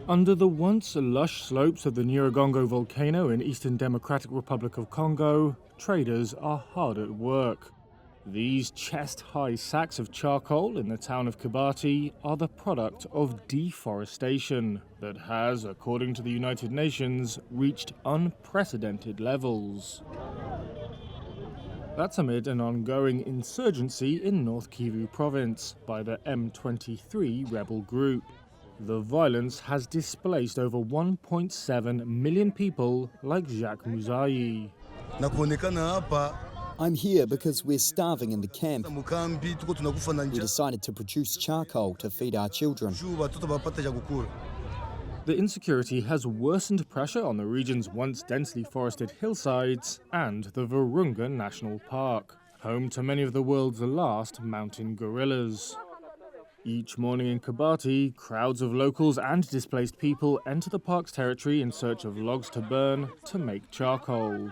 Under the once lush slopes of the Nyiragongo volcano in Eastern Democratic Republic of Congo, traders are hard at work. These chest-high sacks of charcoal in the town of Kibati are the product of deforestation that has, according to the United Nations, reached unprecedented levels. That's amid an ongoing insurgency in North Kivu province by the M23 rebel group. The violence has displaced over 1.7 million people, like Jacques Muzayi. I'm here because we're starving in the camp. We decided to produce charcoal to feed our children. The insecurity has worsened pressure on the region's once densely forested hillsides and the Virunga National Park, home to many of the world's last mountain gorillas. Each morning in Kibati, crowds of locals and displaced people enter the park's territory in search of logs to burn to make charcoal.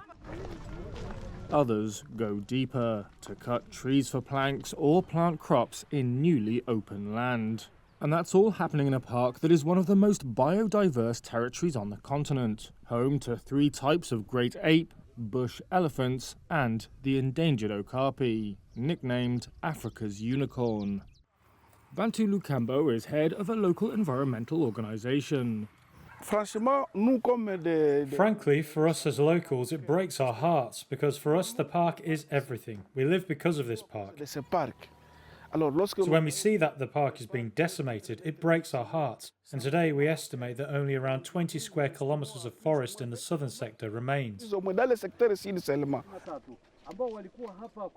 Others go deeper to cut trees for planks or plant crops in newly open land. And that's all happening in a park that is one of the most biodiverse territories on the continent, home to 3 types of great ape, bush elephants, and the endangered okapi, nicknamed Africa's unicorn. Bantu Lukambo is head of a local environmental organisation. Frankly, for us as locals, it breaks our hearts because for us the park is everything. We live because of this park. So when we see that the park is being decimated, it breaks our hearts. And today we estimate that only around 20 square kilometres of forest in the southern sector remains.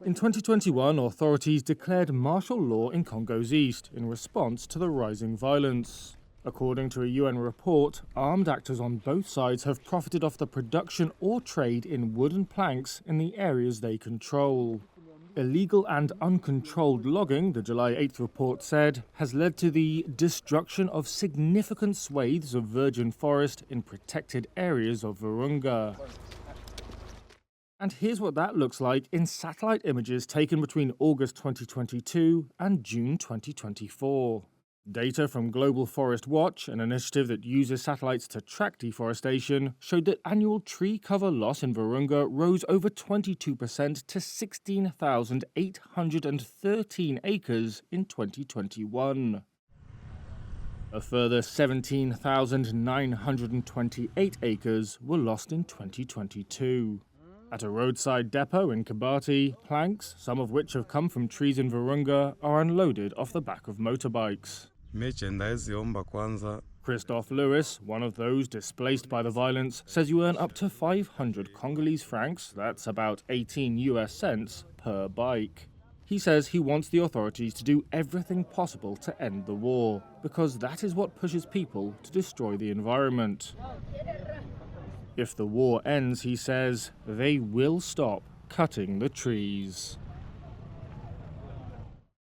In 2021, authorities declared martial law in Congo's east in response to the rising violence. According to a UN report, armed actors on both sides have profited off the production or trade in wooden planks in the areas they control. Illegal and uncontrolled logging, the July 8th report said, has led to the destruction of significant swathes of virgin forest in protected areas of Virunga. And here's what that looks like in satellite images taken between August 2022 and June 2024. Data from Global Forest Watch, an initiative that uses satellites to track deforestation, showed that annual tree cover loss in Virunga rose over 22% to 16,813 acres in 2021. A further 17,928 acres were lost in 2022. At a roadside depot in Kibati, planks, some of which have come from trees in Virunga, are unloaded off the back of motorbikes. Christophe Lewis, one of those displaced by the violence, says you earn up to 500 Congolese francs, that's about 18 US cents, per bike. He says he wants the authorities to do everything possible to end the war, because that is what pushes people to destroy the environment. If the war ends, he says, they will stop cutting the trees.